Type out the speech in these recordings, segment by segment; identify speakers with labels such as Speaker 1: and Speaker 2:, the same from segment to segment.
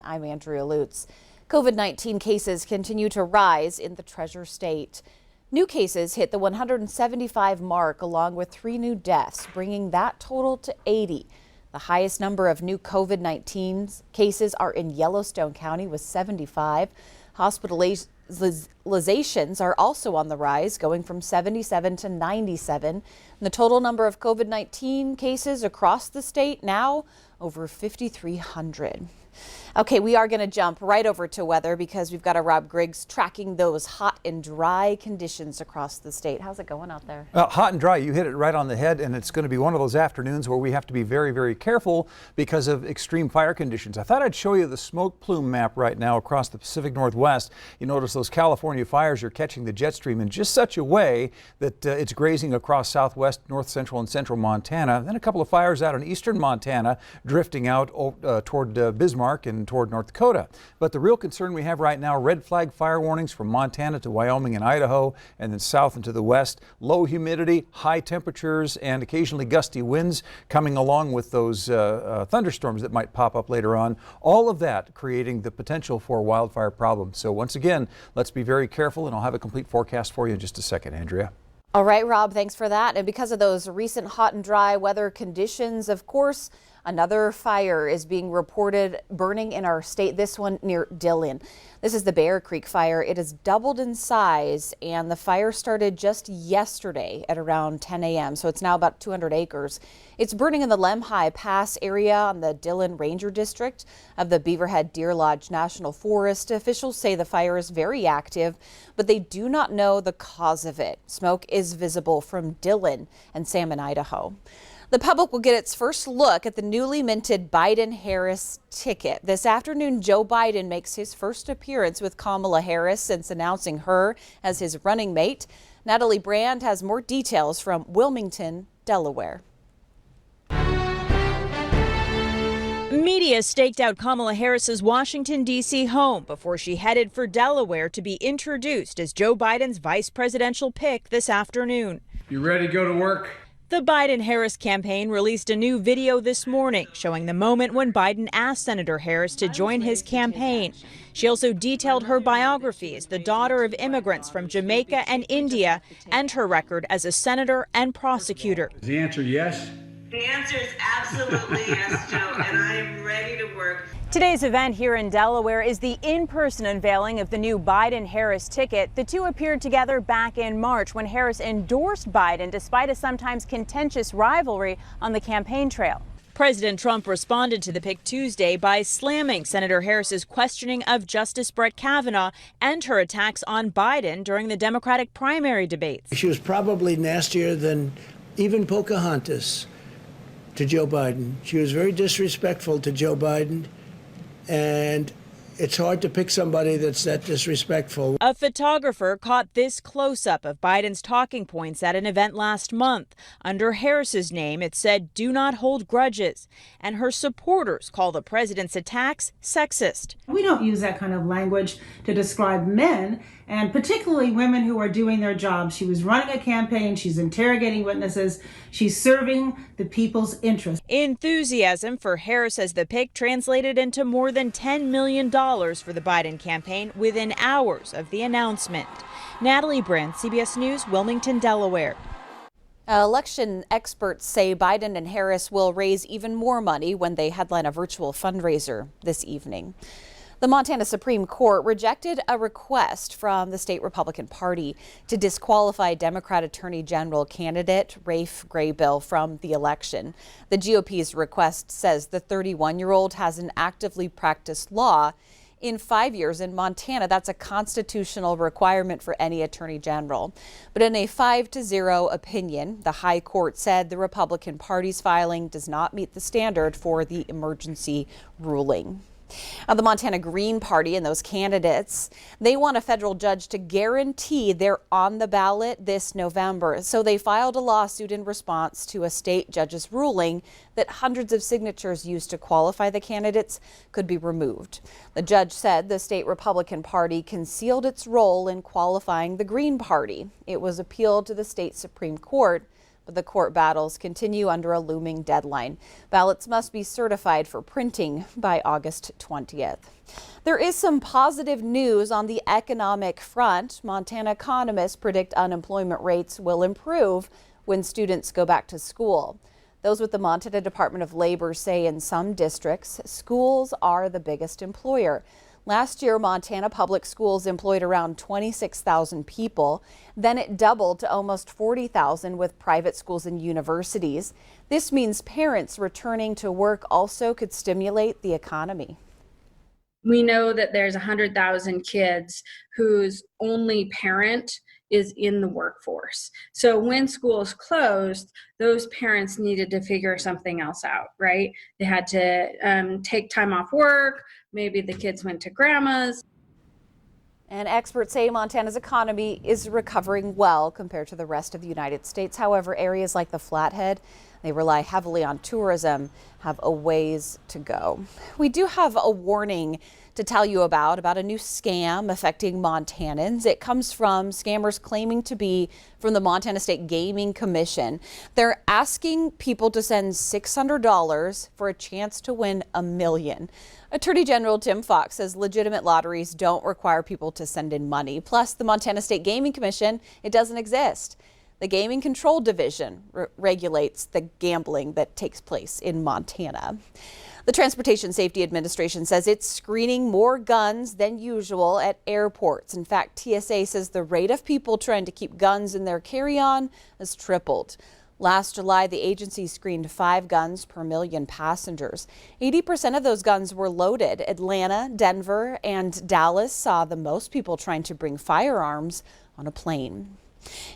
Speaker 1: I'm Andrea Lutz. COVID-19 cases continue to rise in the Treasure State. New cases hit the 175 mark along with 3 new deaths, bringing that total to 80. The highest number of new COVID-19 cases are in Yellowstone County with 75. Hospitalizations are also on the rise, going from 77 to 97. And the total number of COVID-19 cases across the state now over 5,300. Okay, we are going to jump right over to weather because we've got a Rob Griggs tracking those hot and dry conditions across the state. How's it going out there?
Speaker 2: Hot and dry, you hit it right on the head, and it's going to be one of those afternoons where we have to be very, very careful because of extreme fire conditions. I thought I'd show you the smoke plume map right now across the Pacific Northwest. You notice those California fires are catching the jet stream in just such a way that it's grazing across southwest, north central, and central Montana. Then a couple of fires out in eastern Montana drifting out toward Bismarck and toward North Dakota. But the real concern we have right now, red flag fire warnings from Montana to Wyoming and Idaho, and then south and to the west. Low humidity, high temperatures, and occasionally gusty winds coming along with those thunderstorms that might pop up later on. All of that creating the potential for wildfire problems. So once again, let's be very careful, and I'll have a complete forecast for you in just a second, Andrea.
Speaker 1: All right, Rob, thanks for that. And because of those recent hot and dry weather conditions, of course, another fire is being reported burning in our state, this one near Dillon. This is the Bear Creek fire. It has doubled in size, and the fire started just yesterday at around 10 a.m., so it's now about 200 acres. It's burning in the Lemhi Pass area on the Dillon Ranger District of the Beaverhead Deer Lodge National Forest. Officials say the fire is very active, but they do not know the cause of it. Smoke is visible from Dillon and Salmon, Idaho. The public will get its first look at the newly minted Biden-Harris ticket. This afternoon, Joe Biden makes his first appearance with Kamala Harris since announcing her as his running mate. Natalie Brand has more details from Wilmington, Delaware.
Speaker 3: Media staked out Kamala Harris's Washington, D.C. home before she headed for Delaware to be introduced as Joe Biden's vice presidential pick this afternoon.
Speaker 4: You ready to go to work?
Speaker 3: The Biden-Harris campaign released a new video this morning showing the moment when Biden asked Senator Harris to join his campaign. She also detailed her biography as the daughter of immigrants from Jamaica and India and her record as a senator and prosecutor.
Speaker 4: Is the answer yes?
Speaker 5: The answer is absolutely yes, Joe, and I am ready to work.
Speaker 3: Today's event here in Delaware is the in-person unveiling of the new Biden-Harris ticket. The two appeared together back in March when Harris endorsed Biden despite a sometimes contentious rivalry on the campaign trail. President Trump responded to the pick Tuesday by slamming Senator Harris's questioning of Justice Brett Kavanaugh and her attacks on Biden during the Democratic primary debates.
Speaker 6: She was probably nastier than even Pocahontas to Joe Biden. She was very disrespectful to Joe Biden. And it's hard to pick somebody that's that disrespectful.
Speaker 3: A photographer caught this close-up of Biden's talking points at an event last month. Under Harris's name, it said, "Do not hold grudges." And her supporters call the president's attacks sexist.
Speaker 7: We don't use that kind of language to describe men, and particularly women who are doing their jobs. She was running a campaign. She's interrogating witnesses. She's serving the people's interest.
Speaker 3: Enthusiasm for Harris as the pick translated into more than $10 million for the Biden campaign within hours of the announcement. Natalie Brand, CBS News, Wilmington, Delaware.
Speaker 1: Election experts say Biden and Harris will raise even more money when they headline a virtual fundraiser this evening. The Montana Supreme Court rejected a request from the state Republican Party to disqualify Democrat Attorney General candidate Rafe Graybill from the election. The GOP's request says the 31-year-old hasn't actively practiced law in 5 years in Montana. That's a constitutional requirement for any attorney general. But in a 5-0 opinion, the high court said the Republican Party's filing does not meet the standard for the emergency ruling. The Montana Green Party and those candidates, they want a federal judge to guarantee they're on the ballot this November. So they filed a lawsuit in response to a state judge's ruling that hundreds of signatures used to qualify the candidates could be removed. The judge said the state Republican Party concealed its role in qualifying the Green Party. It was appealed to the state Supreme Court, But the court battles continue under a looming deadline. Ballots must be certified for printing by August 20th. There is some positive news on the economic front. Montana economists predict unemployment rates will improve when students go back to school. Those with the Montana Department of Labor say in some districts, schools are the biggest employer. Last year, Montana public schools employed around 26,000 people. Then it doubled to almost 40,000 with private schools and universities. This means parents returning to work also could stimulate the economy.
Speaker 8: We know that there's 100,000 kids whose only parent is in the workforce. So when schools closed, those parents needed to figure something else out, right? They had to take time off work. Maybe the kids went to grandma's.
Speaker 1: And experts say Montana's economy is recovering well compared to the rest of the United States. However, areas like the Flathead, they rely heavily on tourism, have a ways to go. We do have a warning to tell you about a new scam affecting Montanans. It comes from scammers claiming to be from the Montana State Gaming Commission. They're asking people to send $600 for a chance to win $1 million. Attorney General Tim Fox says legitimate lotteries don't require people to send in money. Plus, the Montana State Gaming Commission, it doesn't exist. The Gaming Control Division regulates the gambling that takes place in Montana. The Transportation Safety Administration says it's screening more guns than usual at airports. In fact, TSA says the rate of people trying to keep guns in their carry-on has tripled. Last July, the agency screened 5 guns per million passengers. 80% of those guns were loaded. Atlanta, Denver, and Dallas saw the most people trying to bring firearms on a plane.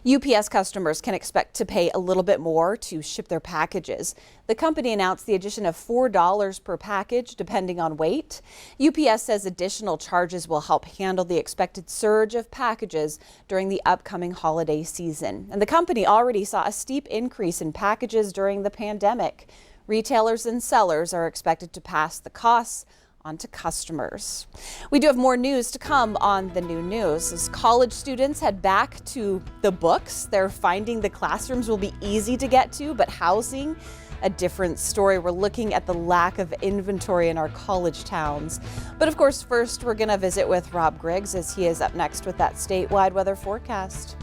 Speaker 1: UPS customers can expect to pay a little bit more to ship their packages. The company announced the addition of $4 per package depending on weight. UPS says additional charges will help handle the expected surge of packages during the upcoming holiday season. And the company already saw a steep increase in packages during the pandemic. Retailers and sellers are expected to pass the costs on to customers. We do have more news to come on the new news. As college students head back to the books, they're finding the classrooms will be easy to get to, but housing, a different story. We're looking at the lack of inventory in our college towns. But of course, first we're going to visit with Rob Griggs as he is up next with that statewide weather forecast.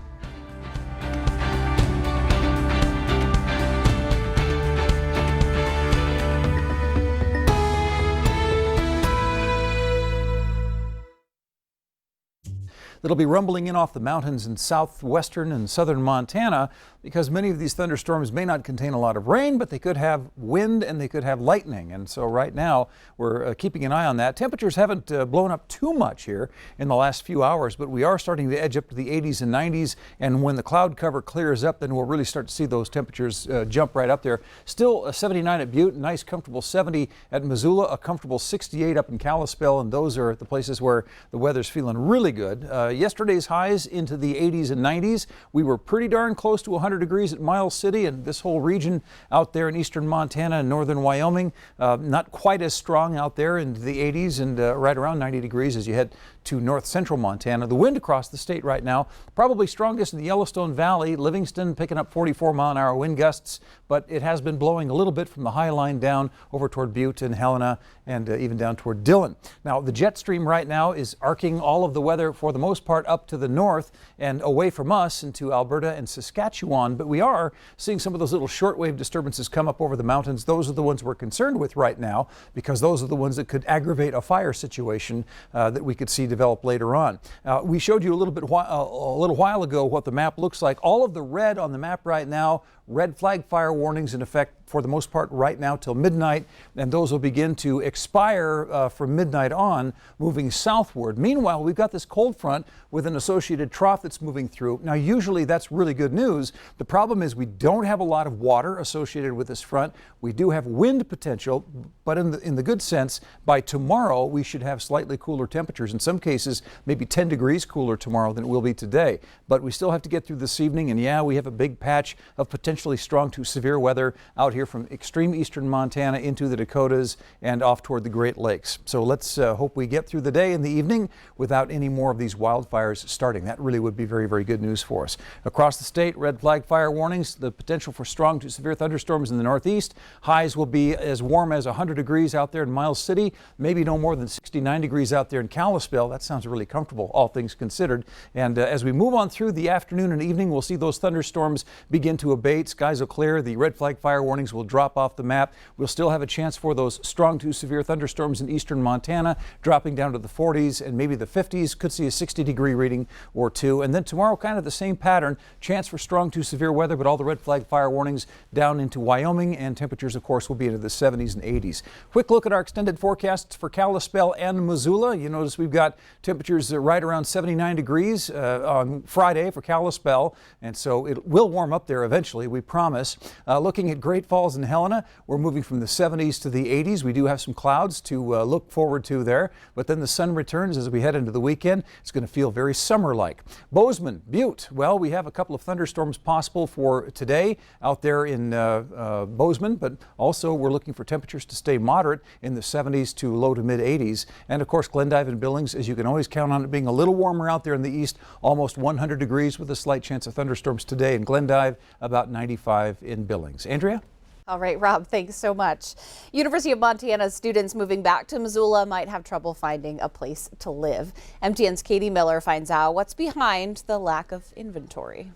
Speaker 2: That'll be rumbling in off the mountains in southwestern and southern Montana because many of these thunderstorms may not contain a lot of rain, but they could have wind and they could have lightning. And so right now we're keeping an eye on that. Temperatures haven't blown up too much here in the last few hours, but we are starting to edge up to the 80s and 90s. And when the cloud cover clears up, then we'll really start to see those temperatures jump right up there. Still a 79 at Butte, nice comfortable 70 at Missoula, a comfortable 68 up in Kalispell. And those are the places where the weather's feeling really good. Yesterday's highs into the 80s and 90s. We were pretty darn close to 100 degrees at Miles City, and this whole region out there in eastern Montana and northern Wyoming, not quite as strong out there in the 80s and right around 90 degrees as you head to north central Montana. The wind across the state right now, probably strongest in the Yellowstone Valley. Livingston picking up 44-mile-an-hour wind gusts, but it has been blowing a little bit from the high line down over toward Butte and Helena and even down toward Dillon. Now, the jet stream right now is arcing all of the weather for the most part up to the north and away from us into Alberta and Saskatchewan, but we are seeing some of those little shortwave disturbances come up over the mountains. Those are the ones we're concerned with right now because those are the ones that could aggravate a fire situation that we could see develop later on. We showed you a little while ago what the map looks like. All of the red on the map right now, red flag fire warnings in effect for the most part right now till midnight, and those will begin to expire from midnight on, moving southward. Meanwhile, we've got this cold front with an associated trough that's moving through. Now, usually that's really good news. The problem is we don't have a lot of water associated with this front. We do have wind potential, but in the good sense, by tomorrow we should have slightly cooler temperatures. In some cases, maybe 10 degrees cooler tomorrow than it will be today. But we still have to get through this evening, and yeah, we have a big patch of potential potentially strong to severe weather out here from extreme eastern Montana into the Dakotas and off toward the Great Lakes. So let's hope we get through the day and the evening without any more of these wildfires starting. That really would be very, very good news for us. Across the state, red flag fire warnings, the potential for strong to severe thunderstorms in the northeast. Highs will be as warm as 100 degrees out there in Miles City, maybe no more than 69 degrees out there in Kalispell. That sounds really comfortable, all things considered. And as we move on through the afternoon and evening, we'll see those thunderstorms begin to abate. Skies will clear. The red flag fire warnings will drop off the map. We'll still have a chance for those strong to severe thunderstorms in eastern Montana, dropping down to the 40s and maybe the 50s. Could see a 60-degree reading or two. And then tomorrow, kind of the same pattern. Chance for strong to severe weather, but all the red flag fire warnings down into Wyoming, and temperatures, of course, will be into the 70s and 80s. Quick look at our extended forecasts for Kalispell and Missoula. You notice we've got temperatures right around 79 degrees on Friday for Kalispell, and so it will warm up there eventually, we promise. Looking at Great Falls and Helena, we're moving from the 70s to the 80s. We do have some clouds to look forward to there, but then the sun returns as we head into the weekend. It's going to feel very summer-like. Bozeman, Butte, well, we have a couple of thunderstorms possible for today out there in Bozeman, but also we're looking for temperatures to stay moderate in the 70s to low to mid 80s. And of course, Glendive and Billings, as you can always count on it being a little warmer out there in the east, almost 100 degrees with a slight chance of thunderstorms today in Glendive, about 95 in Billings. Andrea?
Speaker 1: All right, Rob, thanks so much. University of Montana students moving back to Missoula might have trouble finding a place to live. MTN's Katie Miller finds out what's behind the lack of inventory.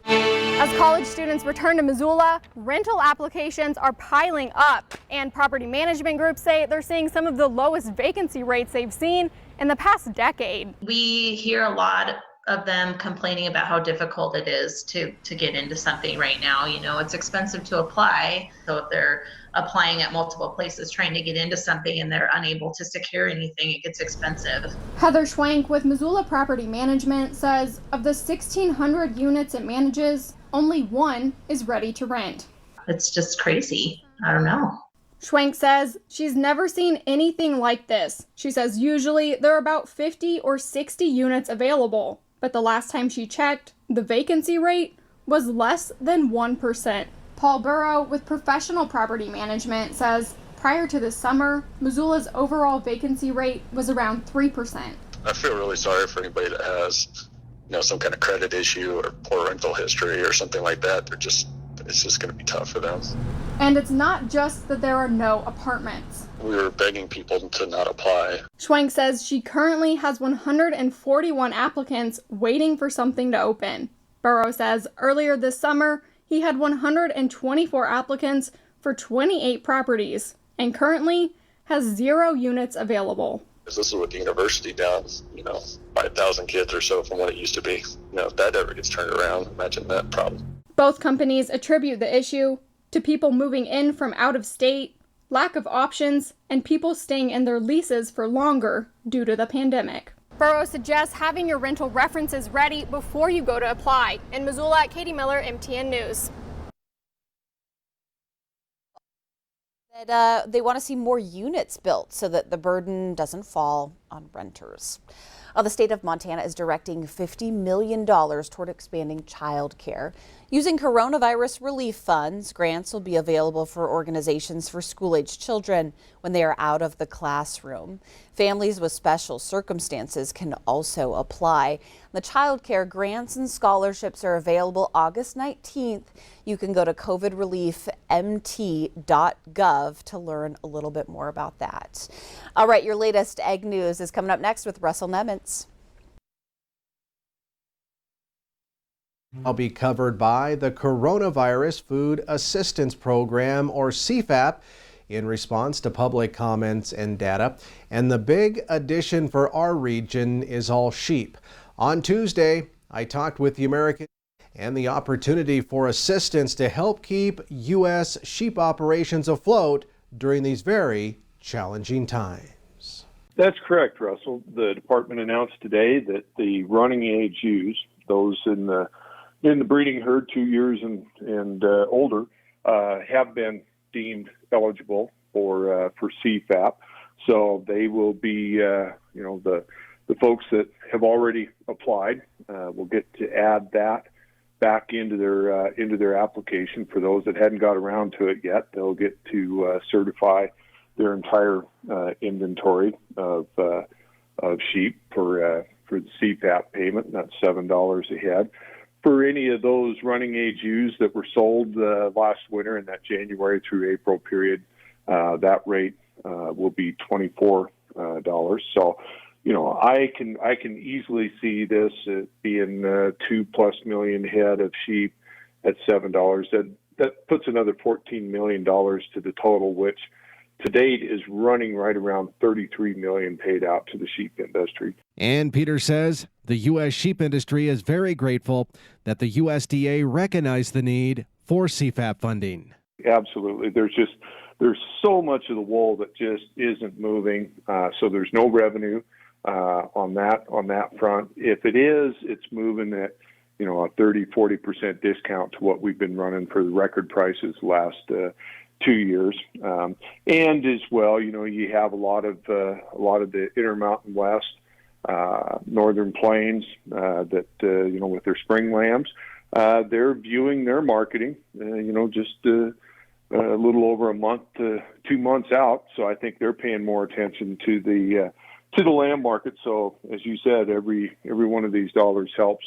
Speaker 9: As college students return to Missoula, rental applications are piling up, and property management groups say they're seeing some of the lowest vacancy rates they've seen in the past decade.
Speaker 5: We hear a lot of them complaining about how difficult it is to get into something right now. You know, it's expensive to apply. So if they're applying at multiple places trying to get into something and they're unable to secure anything, it gets expensive.
Speaker 9: Heather Schwank with Missoula Property Management says of the 1,600 units it manages, only one is ready to rent.
Speaker 5: It's just crazy. I don't know.
Speaker 9: Schwank says she's never seen anything like this. She says usually there are about 50 or 60 units available, but the last time she checked, the vacancy rate was less than 1%. Paul Burrow with Professional Property Management says prior to this summer, Missoula's overall vacancy rate was around 3%.
Speaker 10: I feel really sorry for anybody that has, some kind of credit issue or poor rental history or something like that. It's just going to be tough for them.
Speaker 9: And it's not just that there are no apartments.
Speaker 10: We were begging people to not apply.
Speaker 9: Schwank says she currently has 141 applicants waiting for something to open. Burrow says earlier this summer, he had 124 applicants for 28 properties and currently has 0 units available.
Speaker 10: This is with the university down, 5,000 kids or so from what it used to be. If that ever gets turned around, imagine that problem.
Speaker 9: Both companies attribute the issue to people moving in from out of state, lack of options, and people staying in their leases for longer due to the pandemic. Burrow suggests having your rental references ready before you go to apply. In Missoula, Katie Miller, MTN News.
Speaker 1: They want to see more units built so that the burden doesn't fall on renters. The state of Montana is directing $50 million toward expanding child care. Using coronavirus relief funds, grants will be available for organizations for school-aged children when they are out of the classroom. Families with special circumstances can also apply. The child care grants and scholarships are available August 19th. You can go to covidreliefmt.gov to learn a little bit more about that. All right, your latest egg news is coming up next with Russell Nemitz.
Speaker 11: I'll be covered by the Coronavirus Food Assistance Program, or CFAP, in response to public comments and data. And the big addition for our region is all sheep. On Tuesday, I talked with the American and the opportunity for assistance to help keep U.S. sheep operations afloat during these very challenging times.
Speaker 12: That's correct, Russell. The department announced today that the running age ewes, those in the breeding herd 2 years and older, have been deemed eligible for CFAP. So they will be, the folks that have already applied will get to add that back into their application. For those that hadn't got around to it yet, they'll get to certify their entire inventory of sheep for the CFAP payment. That's $7 a head. For any of those running age ewes that were sold last winter in that January through April period, that rate will be $24. So, I can easily see this being 2+ million head of sheep at $7. That puts another $14 million to the total, which to date is running right around $33 million paid out to the sheep industry.
Speaker 11: And Peter says the U.S. sheep industry is very grateful that the USDA recognized the need for CFAP funding.
Speaker 12: Absolutely. There's so much of the wool that just isn't moving, so there's no revenue on that front. If it is, it's moving at a 30-40% discount to what we've been running for the record prices last 2 years. And as well, you have a lot of the Intermountain West, Northern Plains that with their spring lambs, they're viewing their marketing, just a little over a month to 2 months out. So I think they're paying more attention to the lamb market. So as you said, every one of these dollars helps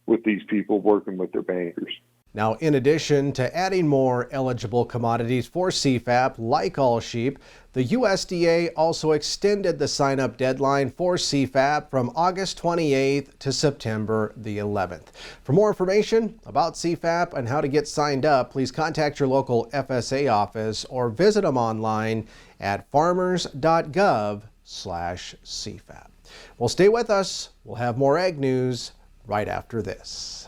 Speaker 12: with these people working with their bankers.
Speaker 11: Now, in addition to adding more eligible commodities for CFAP, like all sheep, the USDA also extended the sign-up deadline for CFAP from August 28th to September the 11th. For more information about CFAP and how to get signed up, please contact your local FSA office or visit them online at farmers.gov/CFAP. Well, stay with us. We'll have more ag news right after this.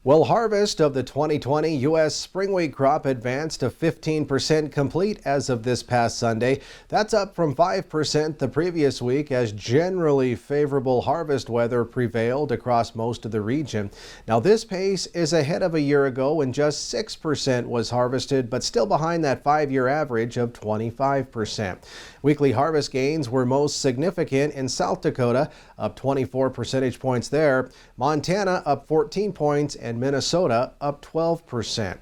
Speaker 11: Well, harvest of the 2020 U.S. spring wheat crop advanced to 15% complete as of this past Sunday. That's up from 5% the previous week as generally favorable harvest weather prevailed across most of the region. Now, this pace is ahead of a year ago when just 6% was harvested, but still behind that 5-year average of 25%. Weekly harvest gains were most significant in South Dakota, up 24 percentage points there. Montana up 14 points and Minnesota up 12%.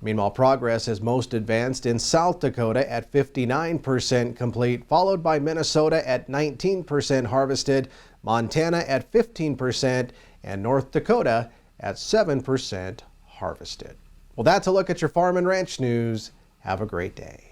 Speaker 11: Meanwhile, progress is most advanced in South Dakota at 59% complete, followed by Minnesota at 19% harvested, Montana at 15%, and North Dakota at 7% harvested. Well, that's a look at your farm and ranch news. Have a great day.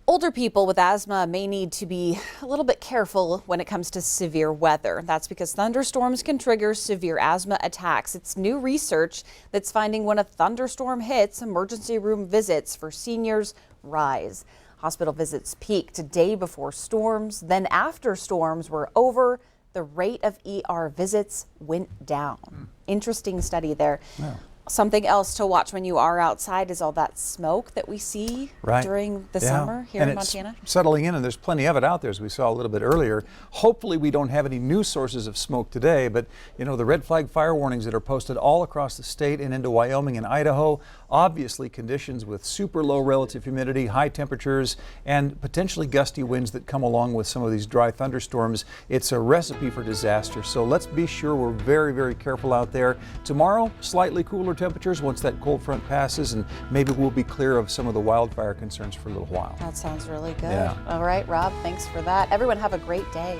Speaker 1: Older people with asthma may need to be a little bit careful when it comes to severe weather. That's because thunderstorms can trigger severe asthma attacks. It's new research that's finding when a thunderstorm hits, emergency room visits for seniors rise. Hospital visits peaked a day before storms. Then after storms were over, the rate of ER visits went down. Interesting study there. Yeah. Something else to watch when you are outside is all that smoke that we see during the summer here in Montana.
Speaker 2: It's settling in, and there's plenty of it out there, as we saw a little bit earlier. Hopefully we don't have any new sources of smoke today, but the red flag fire warnings that are posted all across the state and into Wyoming and Idaho, obviously conditions with super low relative humidity, high temperatures, and potentially gusty winds that come along with some of these dry thunderstorms. It's a recipe for disaster. So let's be sure we're very, very careful out there. Tomorrow, slightly cooler temperatures once that cold front passes, and maybe we'll be clear of some of the wildfire concerns for a little while.
Speaker 1: That sounds really good.
Speaker 2: Yeah.
Speaker 1: All right, Rob, thanks for that. Everyone have a great day.